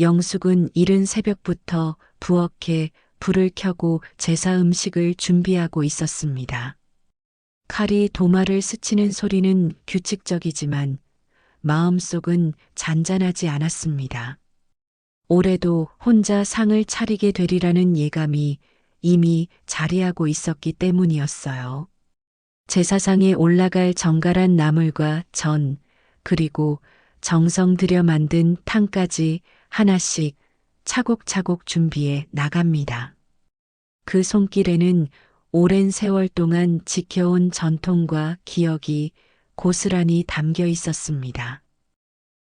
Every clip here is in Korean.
영숙은 이른 새벽부터 부엌에 불을 켜고 제사 음식을 준비하고 있었습니다. 칼이 도마를 스치는 소리는 규칙적이지만 마음속은 잔잔하지 않았습니다. 올해도 혼자 상을 차리게 되리라는 예감이 이미 자리하고 있었기 때문이었어요. 제사상에 올라갈 정갈한 나물과 전, 그리고 정성 들여 만든 탕까지 하나씩 차곡차곡 준비해 나갑니다. 그 손길에는 오랜 세월 동안 지켜온 전통과 기억이 고스란히 담겨 있었습니다.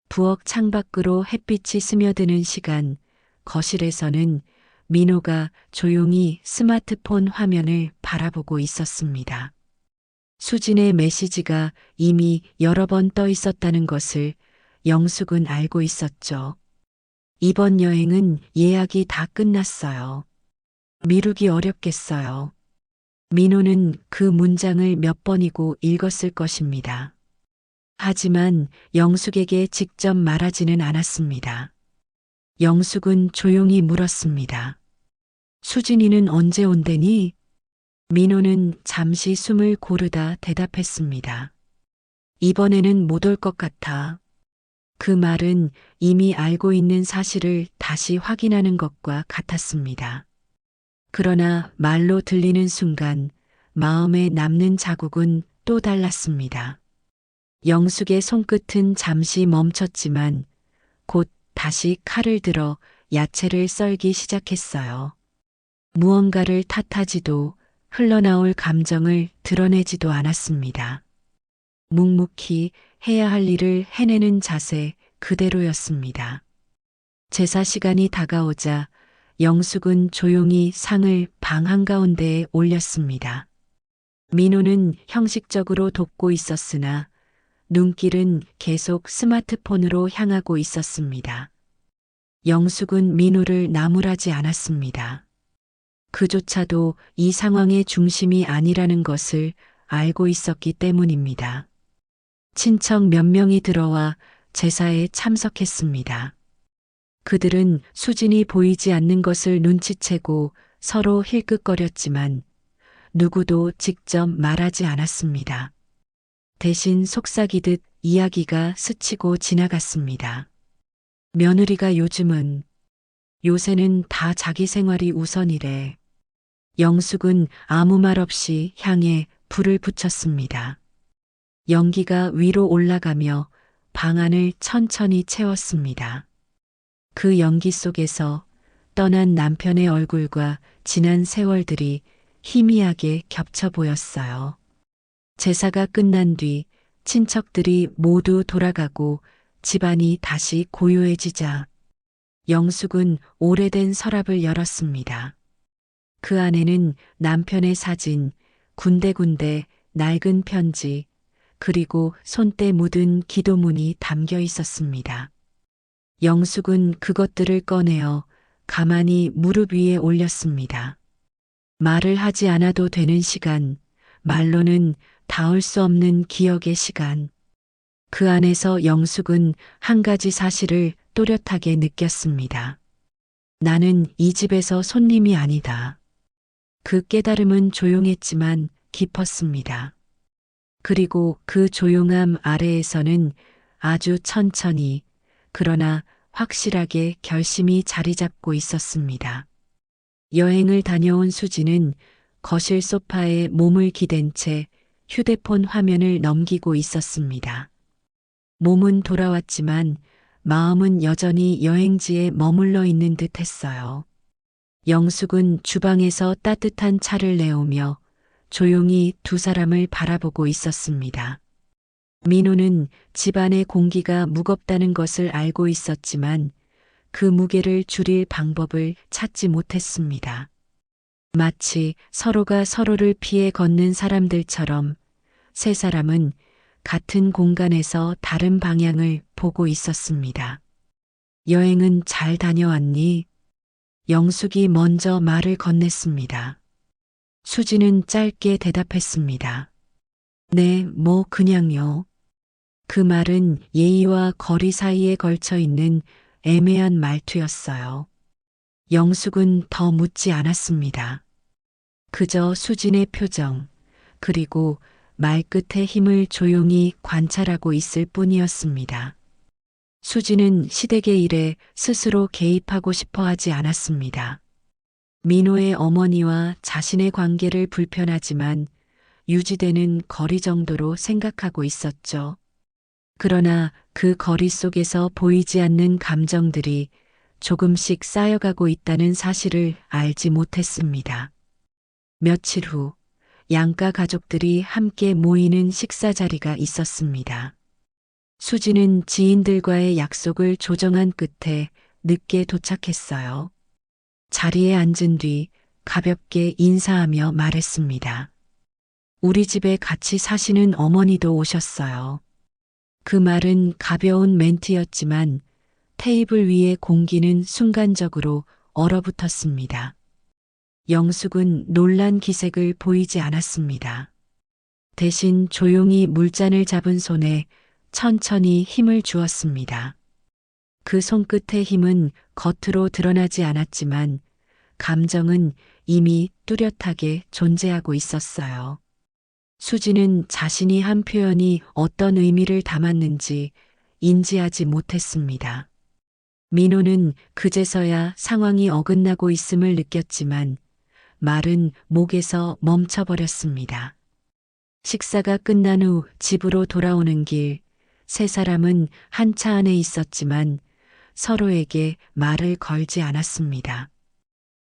부엌 창밖으로 햇빛이 스며드는 시간, 거실에서는 민호가 조용히 스마트폰 화면을 바라보고 있었습니다. 수진의 메시지가 이미 여러 번 떠 있었다는 것을 영숙은 알고 있었죠. 이번 여행은 예약이 다 끝났어요. 미루기 어렵겠어요. 민호는 그 문장을 몇 번이고 읽었을 것입니다. 하지만 영숙에게 직접 말하지는 않았습니다. 영숙은 조용히 물었습니다. 수진이는 언제 온대니? 민호는 잠시 숨을 고르다 대답했습니다. 이번에는 못 올 것 같아. 그 말은 이미 알고 있는 사실을 다시 확인하는 것과 같았습니다. 그러나 말로 들리는 순간 마음에 남는 자국은 또 달랐습니다. 영숙의 손끝은 잠시 멈췄지만 곧 다시 칼을 들어 야채를 썰기 시작했어요. 무언가를 탓하지도 흘러나올 감정을 드러내지도 않았습니다. 묵묵히 해야 할 일을 해내는 자세 그대로였습니다. 제사 시간이 다가오자 영숙은 조용히 상을 방 한가운데에 올렸습니다. 민호는 형식적으로 돕고 있었으나 눈길은 계속 스마트폰으로 향하고 있었습니다. 영숙은 민호를 나무라지 않았습니다. 그조차도 이 상황의 중심이 아니라는 것을 알고 있었기 때문입니다. 친척 몇 명이 들어와 제사에 참석했습니다. 그들은 수진이 보이지 않는 것을 눈치채고 서로 힐끗거렸지만 누구도 직접 말하지 않았습니다. 대신 속삭이듯 이야기가 스치고 지나갔습니다. 며느리가 요새는 다 자기 생활이 우선이래. 영숙은 아무 말 없이 향에 불을 붙였습니다. 연기가 위로 올라가며 방 안을 천천히 채웠습니다. 그 연기 속에서 떠난 남편의 얼굴과 지난 세월들이 희미하게 겹쳐 보였어요. 제사가 끝난 뒤 친척들이 모두 돌아가고 집안이 다시 고요해지자 영숙은 오래된 서랍을 열었습니다. 그 안에는 남편의 사진, 군데군데 낡은 편지, 그리고 손때 묻은 기도문이 담겨 있었습니다. 영숙은 그것들을 꺼내어 가만히 무릎 위에 올렸습니다. 말을 하지 않아도 되는 시간, 말로는 닿을 수 없는 기억의 시간. 그 안에서 영숙은 한 가지 사실을 또렷하게 느꼈습니다. 나는 이 집에서 손님이 아니다. 그 깨달음은 조용했지만 깊었습니다. 그리고 그 조용함 아래에서는 아주 천천히 그러나 확실하게 결심이 자리 잡고 있었습니다. 여행을 다녀온 수지는 거실 소파에 몸을 기댄 채 휴대폰 화면을 넘기고 있었습니다. 몸은 돌아왔지만 마음은 여전히 여행지에 머물러 있는 듯 했어요. 영숙은 주방에서 따뜻한 차를 내오며 조용히 두 사람을 바라보고 있었습니다. 민호는 집안의 공기가 무겁다는 것을 알고 있었지만 그 무게를 줄일 방법을 찾지 못했습니다. 마치 서로가 서로를 피해 걷는 사람들처럼 세 사람은 같은 공간에서 다른 방향을 보고 있었습니다. 여행은 잘 다녀왔니? 영숙이 먼저 말을 건넸습니다. 수지는 짧게 대답했습니다. 네, 그냥요. 그 말은 예의와 거리 사이에 걸쳐 있는 애매한 말투였어요. 영숙은 더 묻지 않았습니다. 그저 수진의 표정, 그리고 말끝의 힘을 조용히 관찰하고 있을 뿐이었습니다. 수진은 시댁의 일에 스스로 개입하고 싶어 하지 않았습니다. 민호의 어머니와 자신의 관계를 불편하지만 유지되는 거리 정도로 생각하고 있었죠. 그러나 그 거리 속에서 보이지 않는 감정들이 조금씩 쌓여가고 있다는 사실을 알지 못했습니다. 며칠 후 양가 가족들이 함께 모이는 식사 자리가 있었습니다. 수지는 지인들과의 약속을 조정한 끝에 늦게 도착했어요. 자리에 앉은 뒤 가볍게 인사하며 말했습니다. 우리 집에 같이 사시는 어머니도 오셨어요. 그 말은 가벼운 멘트였지만 테이블 위의 공기는 순간적으로 얼어붙었습니다. 영숙은 놀란 기색을 보이지 않았습니다. 대신 조용히 물잔을 잡은 손에 천천히 힘을 주었습니다. 그 손끝의 힘은 겉으로 드러나지 않았지만 감정은 이미 뚜렷하게 존재하고 있었어요. 수지는 자신이 한 표현이 어떤 의미를 담았는지 인지하지 못했습니다. 민호는 그제서야 상황이 어긋나고 있음을 느꼈지만 말은 목에서 멈춰버렸습니다. 식사가 끝난 후 집으로 돌아오는 길, 세 사람은 한 차 안에 있었지만 서로에게 말을 걸지 않았습니다.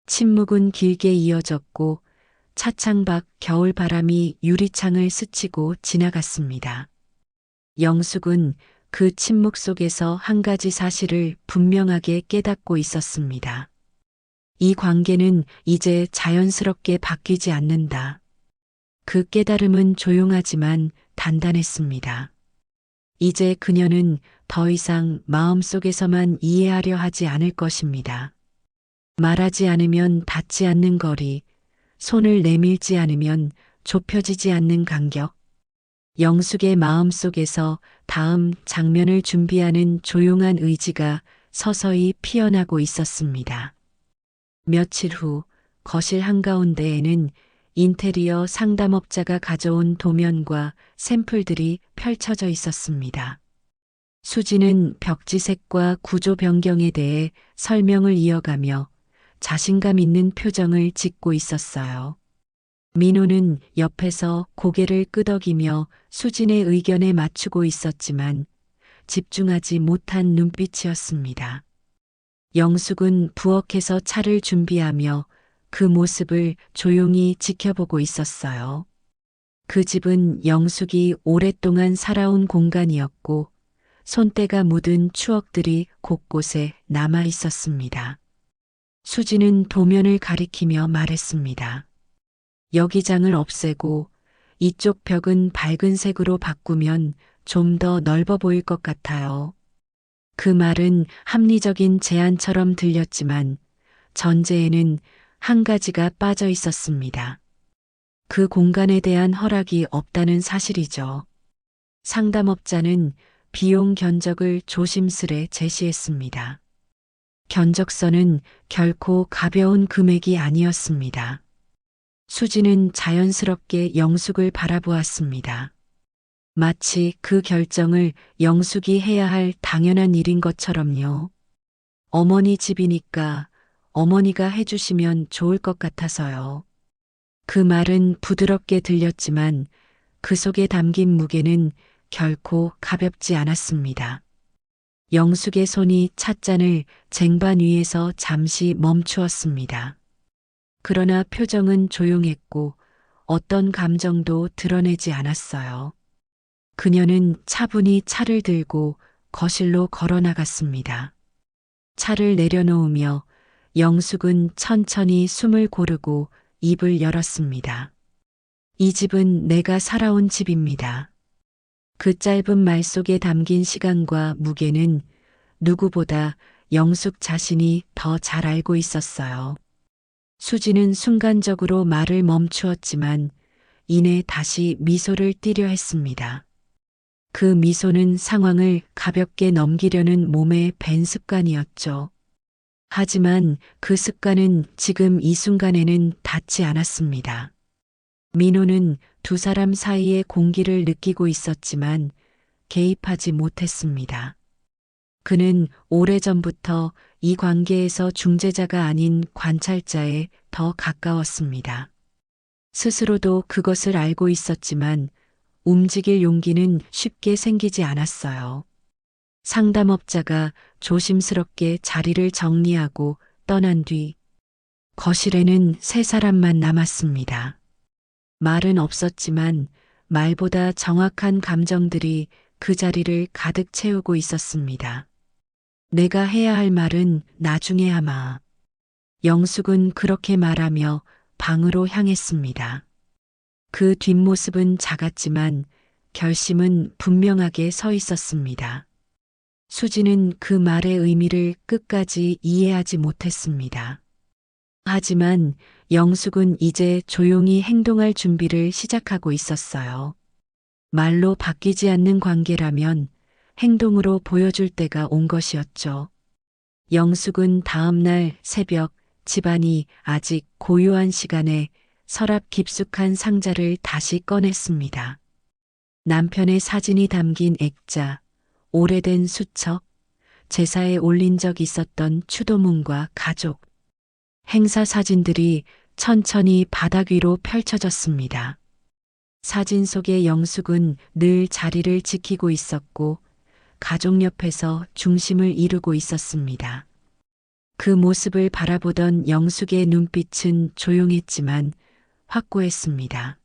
침묵은 길게 이어졌고 차창 밖 겨울 바람이 유리창을 스치고 지나갔습니다. 영숙은 그 침묵 속에서 한 가지 사실을 분명하게 깨닫고 있었습니다. 이 관계는 이제 자연스럽게 바뀌지 않는다. 그 깨달음은 조용하지만 단단했습니다. 이제 그녀는 더 이상 마음속에서만 이해하려 하지 않을 것입니다. 말하지 않으면 닿지 않는 거리, 손을 내밀지 않으면 좁혀지지 않는 간격. 영숙의 마음속에서 다음 장면을 준비하는 조용한 의지가 서서히 피어나고 있었습니다. 며칠 후 거실 한가운데에는 인테리어 상담업자가 가져온 도면과 샘플들이 펼쳐져 있었습니다. 수지는 벽지색과 구조 변경에 대해 설명을 이어가며 자신감 있는 표정을 짓고 있었어요. 민호는 옆에서 고개를 끄덕이며 수진의 의견에 맞추고 있었지만 집중하지 못한 눈빛이었습니다. 영숙은 부엌에서 차를 준비하며 그 모습을 조용히 지켜보고 있었어요. 그 집은 영숙이 오랫동안 살아온 공간이었고 손때가 묻은 추억들이 곳곳에 남아 있었습니다. 수지는 도면을 가리키며 말했습니다. 여기 장을 없애고 이쪽 벽은 밝은 색으로 바꾸면 좀 더 넓어 보일 것 같아요. 그 말은 합리적인 제안처럼 들렸지만 전제에는 한 가지가 빠져 있었습니다. 그 공간에 대한 허락이 없다는 사실이죠. 상담업자는 비용 견적을 조심스레 제시했습니다. 견적서는 결코 가벼운 금액이 아니었습니다. 수지는 자연스럽게 영숙을 바라보았습니다. 마치 그 결정을 영숙이 해야 할 당연한 일인 것처럼요. 어머니 집이니까 어머니가 해주시면 좋을 것 같아서요. 그 말은 부드럽게 들렸지만 그 속에 담긴 무게는 결코 가볍지 않았습니다. 영숙의 손이 찻잔을 쟁반 위에서 잠시 멈추었습니다. 그러나 표정은 조용했고 어떤 감정도 드러내지 않았어요. 그녀는 차분히 차를 들고 거실로 걸어 나갔습니다. 차를 내려놓으며 영숙은 천천히 숨을 고르고 입을 열었습니다. 이 집은 내가 살아온 집입니다. 그 짧은 말 속에 담긴 시간과 무게는 누구보다 영숙 자신이 더 잘 알고 있었어요. 수지는 순간적으로 말을 멈추었지만 이내 다시 미소를 띠려 했습니다. 그 미소는 상황을 가볍게 넘기려는 몸의 밴 습관이었죠. 하지만 그 습관은 지금 이 순간에는 닿지 않았습니다. 민호는 두 사람 사이의 공기를 느끼고 있었지만 개입하지 못했습니다. 그는 오래전부터 이 관계에서 중재자가 아닌 관찰자에 더 가까웠습니다. 스스로도 그것을 알고 있었지만 움직일 용기는 쉽게 생기지 않았어요. 상담업자가 조심스럽게 자리를 정리하고 떠난 뒤 거실에는 세 사람만 남았습니다. 말은 없었지만 말보다 정확한 감정들이 그 자리를 가득 채우고 있었습니다. 내가 해야 할 말은 나중에 하마. 영숙은 그렇게 말하며 방으로 향했습니다. 그 뒷모습은 작았지만 결심은 분명하게 서 있었습니다. 수지는 그 말의 의미를 끝까지 이해하지 못했습니다. 하지만 영숙은 이제 조용히 행동할 준비를 시작하고 있었어요. 말로 바뀌지 않는 관계라면 행동으로 보여줄 때가 온 것이었죠. 영숙은 다음 날 새벽 집안이 아직 고요한 시간에 서랍 깊숙한 상자를 다시 꺼냈습니다. 남편의 사진이 담긴 액자, 오래된 수첩, 제사에 올린 적 있었던 추도문과 가족, 행사 사진들이 천천히 바닥 위로 펼쳐졌습니다. 사진 속의 영숙은 늘 자리를 지키고 있었고 가족 옆에서 중심을 이루고 있었습니다. 그 모습을 바라보던 영숙의 눈빛은 조용했지만 확고했습니다.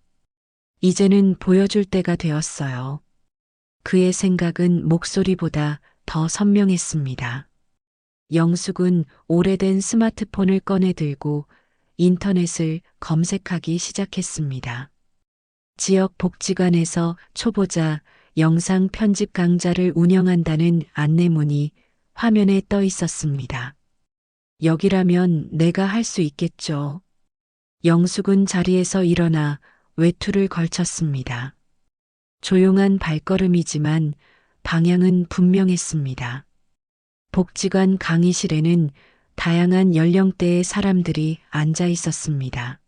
이제는 보여줄 때가 되었어요. 그의 생각은 목소리보다 더 선명했습니다. 영숙은 오래된 스마트폰을 꺼내 들고 인터넷을 검색하기 시작했습니다. 지역 복지관에서 초보자 영상 편집 강좌를 운영한다는 안내문이 화면에 떠 있었습니다. 여기라면 내가 할 수 있겠죠. 영숙은 자리에서 일어나 외투를 걸쳤습니다. 조용한 발걸음이지만 방향은 분명했습니다. 복지관 강의실에는 다양한 연령대의 사람들이 앉아 있었습니다.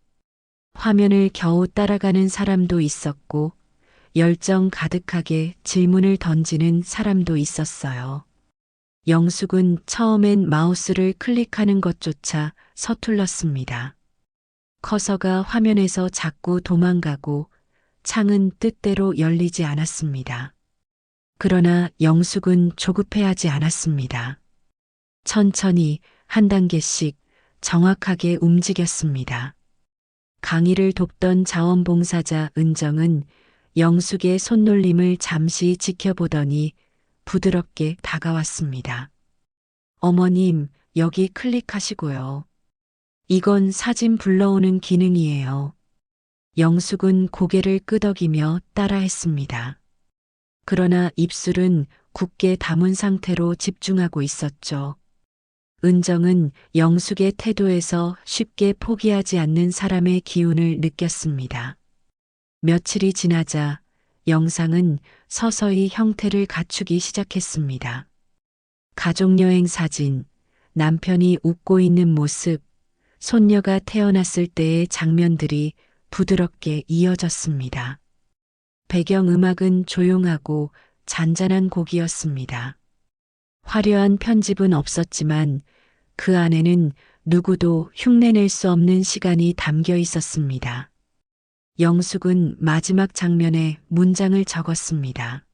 화면을 겨우 따라가는 사람도 있었고 열정 가득하게 질문을 던지는 사람도 있었어요. 영숙은 처음엔 마우스를 클릭하는 것조차 서툴렀습니다. 커서가 화면에서 자꾸 도망가고 창은 뜻대로 열리지 않았습니다. 그러나 영숙은 조급해하지 않았습니다. 천천히 한 단계씩 정확하게 움직였습니다. 강의를 돕던 자원봉사자 은정은 영숙의 손놀림을 잠시 지켜보더니 부드럽게 다가왔습니다. 어머님, 여기 클릭하시고요. 이건 사진 불러오는 기능이에요. 영숙은 고개를 끄덕이며 따라했습니다. 그러나 입술은 굳게 담은 상태로 집중하고 있었죠. 은정은 영숙의 태도에서 쉽게 포기하지 않는 사람의 기운을 느꼈습니다. 며칠이 지나자 영상은 서서히 형태를 갖추기 시작했습니다. 가족여행 사진, 남편이 웃고 있는 모습, 손녀가 태어났을 때의 장면들이 부드럽게 이어졌습니다. 배경음악은 조용하고 잔잔한 곡이었습니다. 화려한 편집은 없었지만 그 안에는 누구도 흉내낼 수 없는 시간이 담겨 있었습니다. 영숙은 마지막 장면에 문장을 적었습니다.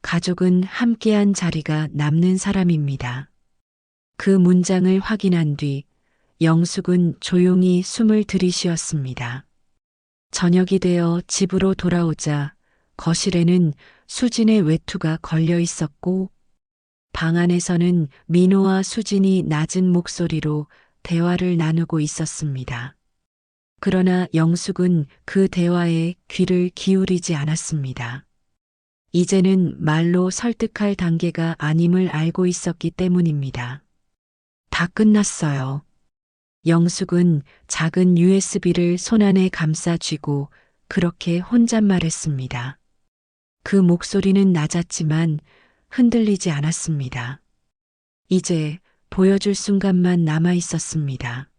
가족은 함께한 자리가 남는 사람입니다. 그 문장을 확인한 뒤 영숙은 조용히 숨을 들이쉬었습니다. 저녁이 되어 집으로 돌아오자 거실에는 수진의 외투가 걸려 있었고 방 안에서는 민호와 수진이 낮은 목소리로 대화를 나누고 있었습니다. 그러나 영숙은 그 대화에 귀를 기울이지 않았습니다. 이제는 말로 설득할 단계가 아님을 알고 있었기 때문입니다. 다 끝났어요. 영숙은 작은 USB를 손안에 감싸 쥐고 그렇게 혼잣말했습니다. 그 목소리는 낮았지만 흔들리지 않았습니다. 이제 보여줄 순간만 남아 있었습니다.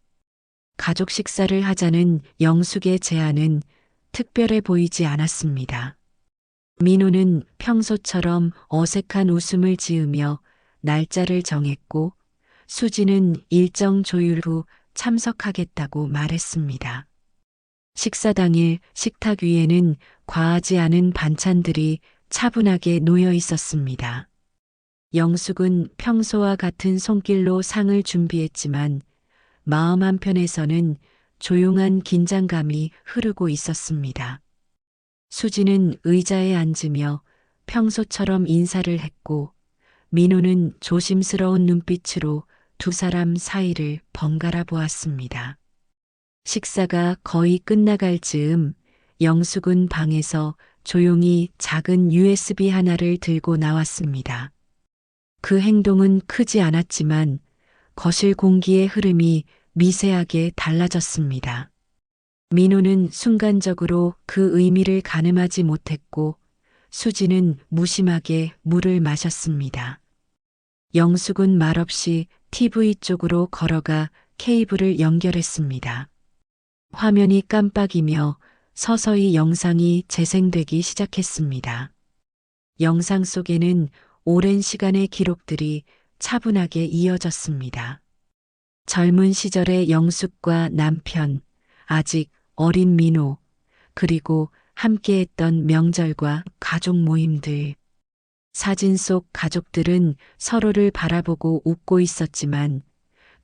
가족 식사를 하자는 영숙의 제안은 특별해 보이지 않았습니다. 민호는 평소처럼 어색한 웃음을 지으며 날짜를 정했고 수지는 일정 조율 후 참석하겠다고 말했습니다. 식사 당일 식탁 위에는 과하지 않은 반찬들이 차분하게 놓여 있었습니다. 영숙은 평소와 같은 손길로 상을 준비했지만 마음 한편에서는 조용한 긴장감이 흐르고 있었습니다. 수지는 의자에 앉으며 평소처럼 인사를 했고 민호는 조심스러운 눈빛으로 두 사람 사이를 번갈아 보았습니다. 식사가 거의 끝나갈 즈음 영숙은 방에서 조용히 작은 USB 하나를 들고 나왔습니다. 그 행동은 크지 않았지만 거실 공기의 흐름이 미세하게 달라졌습니다. 민호는 순간적으로 그 의미를 가늠하지 못했고 수지는 무심하게 물을 마셨습니다. 영숙은 말없이 TV 쪽으로 걸어가 케이블을 연결했습니다. 화면이 깜빡이며 서서히 영상이 재생되기 시작했습니다. 영상 속에는 오랜 시간의 기록들이 차분하게 이어졌습니다. 젊은 시절의 영숙과 남편, 아직 어린 민호, 그리고 함께했던 명절과 가족 모임들. 사진 속 가족들은 서로를 바라보고 웃고 있었지만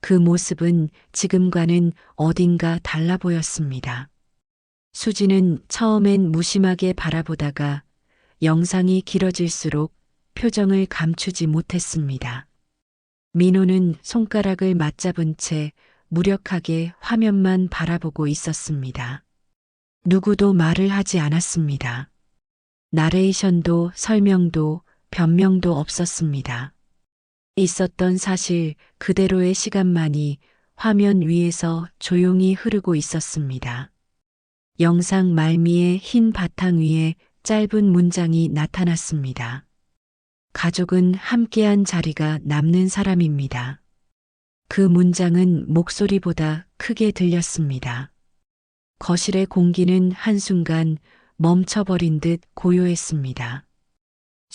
그 모습은 지금과는 어딘가 달라 보였습니다. 수지는 처음엔 무심하게 바라보다가 영상이 길어질수록 표정을 감추지 못했습니다. 민호는 손가락을 맞잡은 채 무력하게 화면만 바라보고 있었습니다. 누구도 말을 하지 않았습니다. 나레이션도 설명도 변명도 없었습니다. 있었던 사실 그대로의 시간만이 화면 위에서 조용히 흐르고 있었습니다. 영상 말미의 흰 바탕 위에 짧은 문장이 나타났습니다. 가족은 함께한 자리가 남는 사람입니다. 그 문장은 목소리보다 크게 들렸습니다. 거실의 공기는 한순간 멈춰버린 듯 고요했습니다.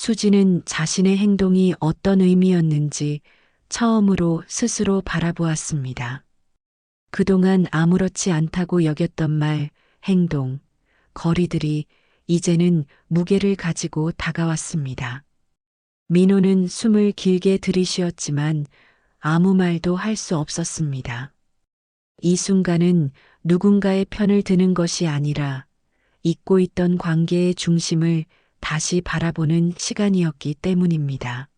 수지는 자신의 행동이 어떤 의미였는지 처음으로 스스로 바라보았습니다. 그동안 아무렇지 않다고 여겼던 말, 행동, 거리들이 이제는 무게를 가지고 다가왔습니다. 민호는 숨을 길게 들이쉬었지만 아무 말도 할 수 없었습니다. 이 순간은 누군가의 편을 드는 것이 아니라 잊고 있던 관계의 중심을 다시 바라보는 시간이었기 때문입니다.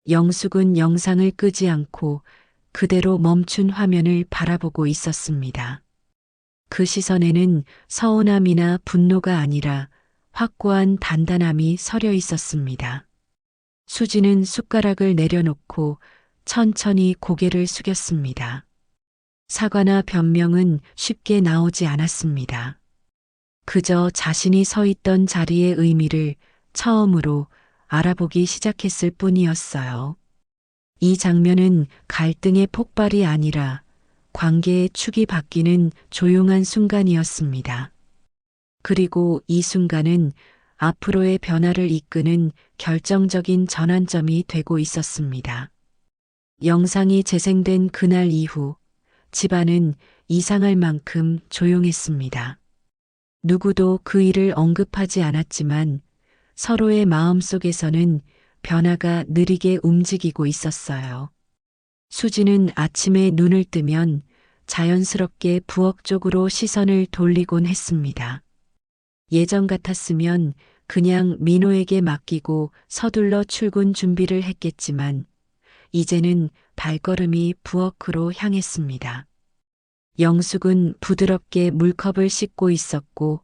영숙은 영상을 끄지 않고 그대로 멈춘 화면을 바라보고 있었습니다. 그 시선에는 서운함이나 분노가 아니라 확고한 단단함이 서려 있었습니다. 수지는 숟가락을 내려놓고 천천히 고개를 숙였습니다. 사과나 변명은 쉽게 나오지 않았습니다. 그저 자신이 서 있던 자리의 의미를 처음으로 알아보기 시작했을 뿐이었어요. 이 장면은 갈등의 폭발이 아니라 관계의 축이 바뀌는 조용한 순간이었습니다. 그리고 이 순간은 앞으로의 변화를 이끄는 결정적인 전환점이 되고 있었습니다. 영상이 재생된 그날 이후 집안은 이상할 만큼 조용했습니다. 누구도 그 일을 언급하지 않았지만 서로의 마음속에서는 변화가 느리게 움직이고 있었어요. 수지는 아침에 눈을 뜨면 자연스럽게 부엌 쪽으로 시선을 돌리곤 했습니다. 예전 같았으면 그냥 민호에게 맡기고 서둘러 출근 준비를 했겠지만 이제는 발걸음이 부엌으로 향했습니다. 영숙은 부드럽게 물컵을 씻고 있었고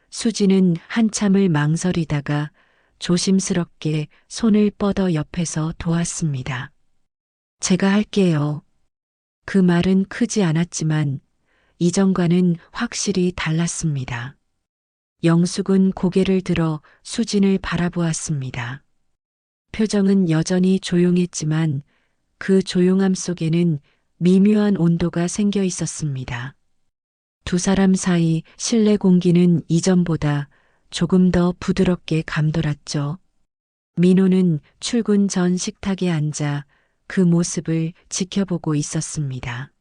수지는 한참을 망설이다가 조심스럽게 손을 뻗어 옆에서 도왔습니다. 제가 할게요. 그 말은 크지 않았지만 이전과는 확실히 달랐습니다. 영숙은 고개를 들어 수진을 바라보았습니다. 표정은 여전히 조용했지만 그 조용함 속에는 미묘한 온도가 생겨 있었습니다. 두 사람 사이 실내 공기는 이전보다 조금 더 부드럽게 감돌았죠. 민호는 출근 전 식탁에 앉아 그 모습을 지켜보고 있었습니다.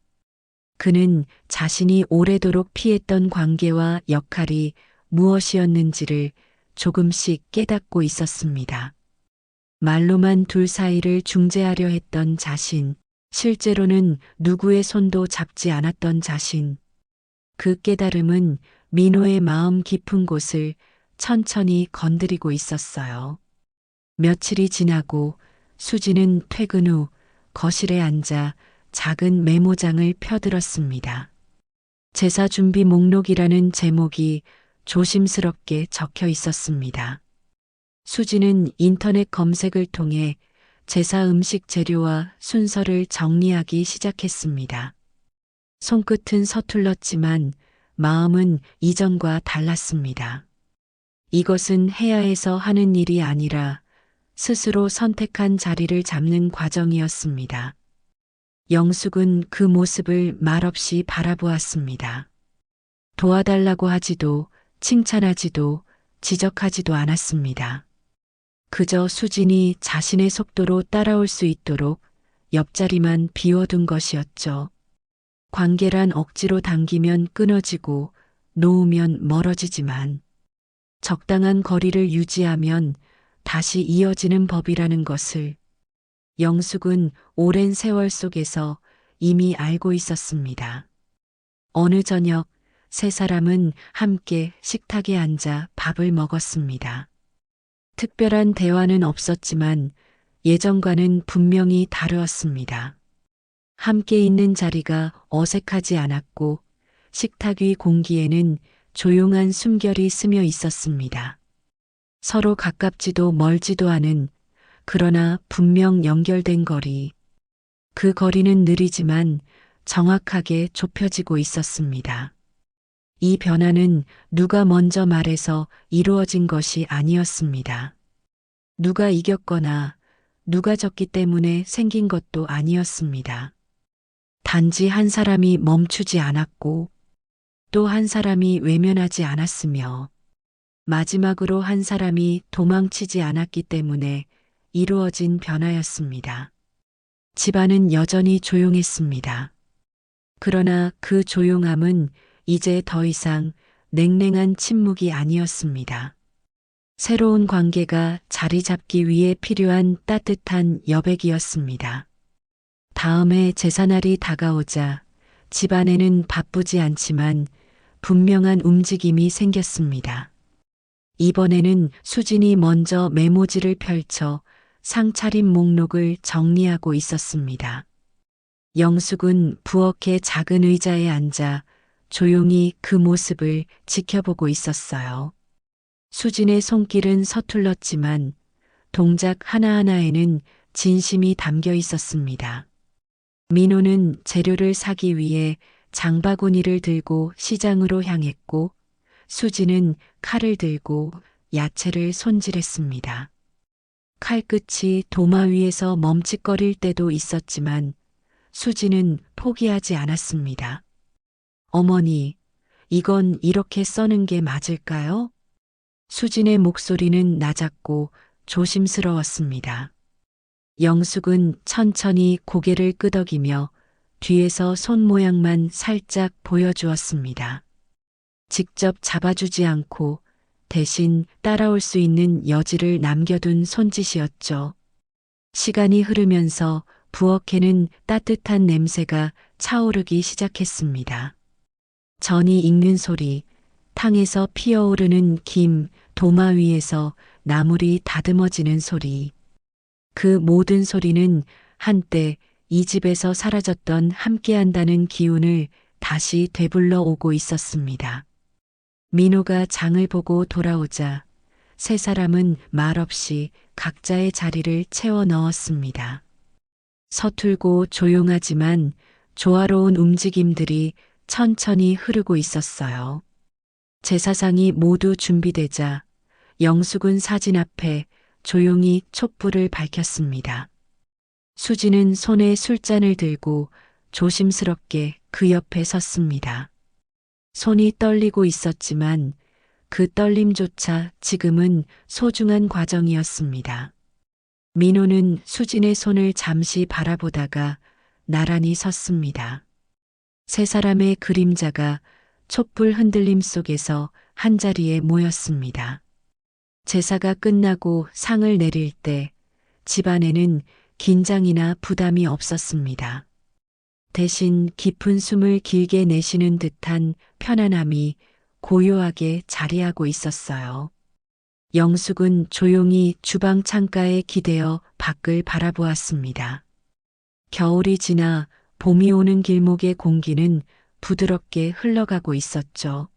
그는 자신이 오래도록 피했던 관계와 역할이 무엇이었는지를 조금씩 깨닫고 있었습니다. 말로만 둘 사이를 중재하려 했던 자신, 실제로는 누구의 손도 잡지 않았던 자신. 그 깨달음은 민호의 마음 깊은 곳을 천천히 건드리고 있었어요. 며칠이 지나고 수지는 퇴근 후 거실에 앉아 작은 메모장을 펴들었습니다. 제사 준비 목록이라는 제목이 조심스럽게 적혀 있었습니다. 수지는 인터넷 검색을 통해 제사 음식 재료와 순서를 정리하기 시작했습니다. 손끝은 서툴렀지만 마음은 이전과 달랐습니다. 이것은 해야 해서 하는 일이 아니라 스스로 선택한 자리를 잡는 과정이었습니다. 영숙은 그 모습을 말없이 바라보았습니다. 도와달라고 하지도 칭찬하지도 지적하지도 않았습니다. 그저 수진이 자신의 속도로 따라올 수 있도록 옆자리만 비워둔 것이었죠. 관계란 억지로 당기면 끊어지고 놓으면 멀어지지만 적당한 거리를 유지하면 다시 이어지는 법이라는 것을 영숙은 오랜 세월 속에서 이미 알고 있었습니다. 어느 저녁 세 사람은 함께 식탁에 앉아 밥을 먹었습니다. 특별한 대화는 없었지만 예전과는 분명히 다르었습니다. 함께 있는 자리가 어색하지 않았고 식탁 위 공기에는 조용한 숨결이 스며 있었습니다. 서로 가깝지도 멀지도 않은 그러나 분명 연결된 거리. 그 거리는 느리지만 정확하게 좁혀지고 있었습니다. 이 변화는 누가 먼저 말해서 이루어진 것이 아니었습니다. 누가 이겼거나 누가 졌기 때문에 생긴 것도 아니었습니다. 단지 한 사람이 멈추지 않았고 또 한 사람이 외면하지 않았으며 마지막으로 한 사람이 도망치지 않았기 때문에 이루어진 변화였습니다. 집안은 여전히 조용했습니다. 그러나 그 조용함은 이제 더 이상 냉랭한 침묵이 아니었습니다. 새로운 관계가 자리 잡기 위해 필요한 따뜻한 여백이었습니다. 다음해 제사날이 다가오자 집안에는 바쁘지 않지만 분명한 움직임이 생겼습니다. 이번에는 수진이 먼저 메모지를 펼쳐 상차림 목록을 정리하고 있었습니다. 영숙은 부엌의 작은 의자에 앉아 조용히 그 모습을 지켜보고 있었어요. 수진의 손길은 서툴렀지만 동작 하나하나에는 진심이 담겨 있었습니다. 민호는 재료를 사기 위해 장바구니를 들고 시장으로 향했고 수지는 칼을 들고 야채를 손질했습니다. 칼끝이 도마 위에서 멈칫거릴 때도 있었지만 수지는 포기하지 않았습니다. 어머니, 이건 이렇게 써는 게 맞을까요? 수진의 목소리는 낮았고 조심스러웠습니다. 영숙은 천천히 고개를 끄덕이며 뒤에서 손 모양만 살짝 보여주었습니다. 직접 잡아주지 않고 대신 따라올 수 있는 여지를 남겨둔 손짓이었죠. 시간이 흐르면서 부엌에는 따뜻한 냄새가 차오르기 시작했습니다. 전이 익는 소리, 탕에서 피어오르는 김, 도마 위에서 나물이 다듬어지는 소리. 그 모든 소리는 한때 이 집에서 사라졌던 함께한다는 기운을 다시 되불러 오고 있었습니다. 민호가 장을 보고 돌아오자 세 사람은 말없이 각자의 자리를 채워 넣었습니다. 서툴고 조용하지만 조화로운 움직임들이 천천히 흐르고 있었어요. 제사상이 모두 준비되자 영숙은 사진 앞에 조용히 촛불을 밝혔습니다. 수지는 손에 술잔을 들고 조심스럽게 그 옆에 섰습니다. 손이 떨리고 있었지만 그 떨림조차 지금은 소중한 과정이었습니다. 민호는 수진의 손을 잠시 바라보다가 나란히 섰습니다. 세 사람의 그림자가 촛불 흔들림 속에서 한자리에 모였습니다. 제사가 끝나고 상을 내릴 때 집안에는 긴장이나 부담이 없었습니다. 대신 깊은 숨을 길게 내쉬는 듯한 편안함이 고요하게 자리하고 있었어요. 영숙은 조용히 주방 창가에 기대어 밖을 바라보았습니다. 겨울이 지나 봄이 오는 길목의 공기는 부드럽게 흘러가고 있었죠.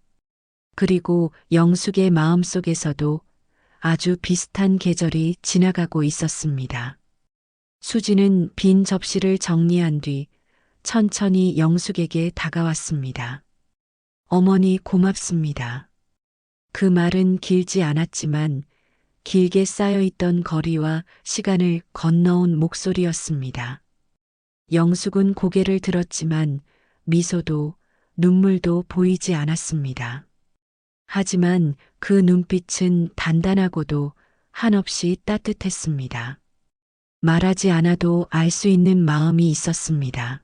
그리고 영숙의 마음속에서도 아주 비슷한 계절이 지나가고 있었습니다. 수지는 빈 접시를 정리한 뒤 천천히 영숙에게 다가왔습니다. 어머니 고맙습니다. 그 말은 길지 않았지만 길게 쌓여있던 거리와 시간을 건너온 목소리였습니다. 영숙은 고개를 들었지만 미소도 눈물도 보이지 않았습니다. 하지만 그 눈빛은 단단하고도 한없이 따뜻했습니다. 말하지 않아도 알 수 있는 마음이 있었습니다.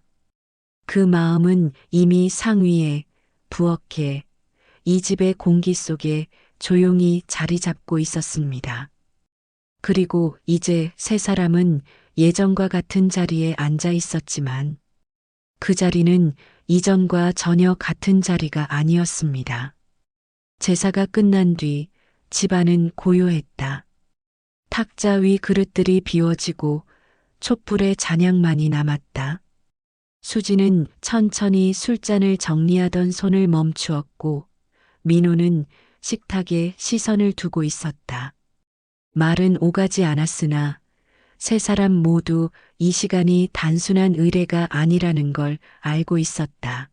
그 마음은 이미 상위에 부엌에 이 집의 공기 속에 조용히 자리 잡고 있었습니다. 그리고 이제 세 사람은 예전과 같은 자리에 앉아 있었지만 그 자리는 이전과 전혀 같은 자리가 아니었습니다. 제사가 끝난 뒤 집안은 고요했다. 탁자 위 그릇들이 비워지고 촛불의 잔향만이 남았다. 수지는 천천히 술잔을 정리하던 손을 멈추었고 민호는 식탁에 시선을 두고 있었다. 말은 오가지 않았으나 세 사람 모두 이 시간이 단순한 의례가 아니라는 걸 알고 있었다.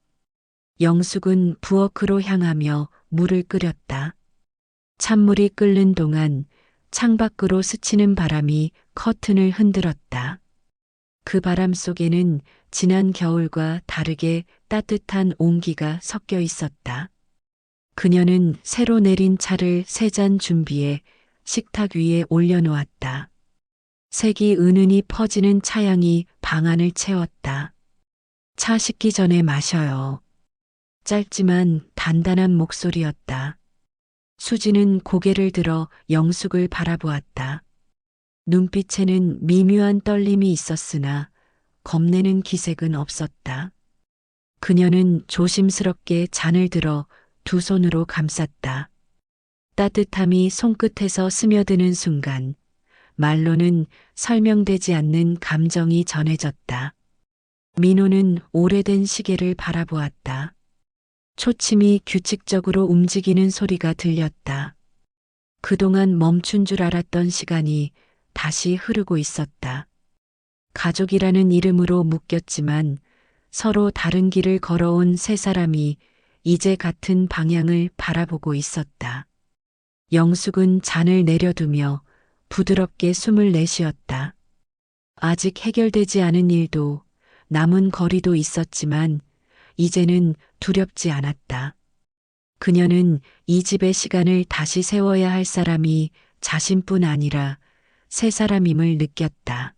영숙은 부엌으로 향하며 물을 끓였다. 찬물이 끓는 동안 창밖으로 스치는 바람이 커튼을 흔들었다. 그 바람 속에는 지난 겨울과 다르게 따뜻한 온기가 섞여 있었다. 그녀는 새로 내린 차를 세 잔 준비해 식탁 위에 올려놓았다. 색이 은은히 퍼지는 차향이 방안을 채웠다. 차 식기 전에 마셔요. 짧지만 단단한 목소리였다. 수지는 고개를 들어 영숙을 바라보았다. 눈빛에는 미묘한 떨림이 있었으나 겁내는 기색은 없었다. 그녀는 조심스럽게 잔을 들어 두 손으로 감쌌다. 따뜻함이 손끝에서 스며드는 순간 말로는 설명되지 않는 감정이 전해졌다. 민호는 오래된 시계를 바라보았다. 초침이 규칙적으로 움직이는 소리가 들렸다. 그동안 멈춘 줄 알았던 시간이 다시 흐르고 있었다. 가족이라는 이름으로 묶였지만 서로 다른 길을 걸어온 세 사람이 이제 같은 방향을 바라보고 있었다. 영숙은 잔을 내려두며 부드럽게 숨을 내쉬었다. 아직 해결되지 않은 일도 남은 거리도 있었지만 이제는 두렵지 않았다. 그녀는 이 집의 시간을 다시 세워야 할 사람이 자신뿐 아니라 세 사람임을 느꼈다.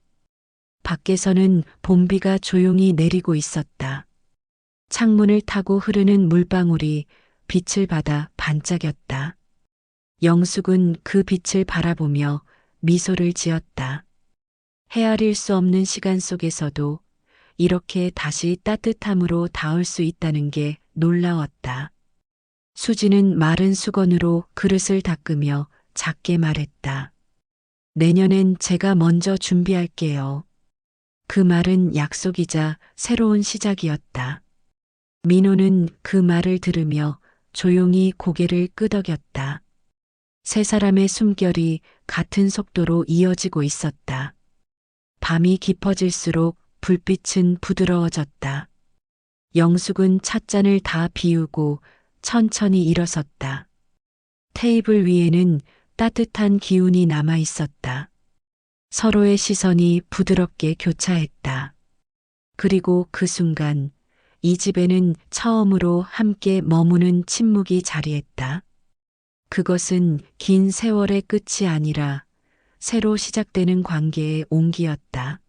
밖에서는 봄비가 조용히 내리고 있었다. 창문을 타고 흐르는 물방울이 빛을 받아 반짝였다. 영숙은 그 빛을 바라보며 미소를 지었다. 헤아릴 수 없는 시간 속에서도 이렇게 다시 따뜻함으로 닿을 수 있다는 게 놀라웠다. 수지는 마른 수건으로 그릇을 닦으며 작게 말했다. 내년엔 제가 먼저 준비할게요. 그 말은 약속이자 새로운 시작이었다. 민호는 그 말을 들으며 조용히 고개를 끄덕였다. 세 사람의 숨결이 같은 속도로 이어지고 있었다. 밤이 깊어질수록 불빛은 부드러워졌다. 영숙은 찻잔을 다 비우고 천천히 일어섰다. 테이블 위에는 따뜻한 기운이 남아 있었다. 서로의 시선이 부드럽게 교차했다. 그리고 그 순간 이 집에는 처음으로 함께 머무는 침묵이 자리했다. 그것은 긴 세월의 끝이 아니라 새로 시작되는 관계의 온기였다.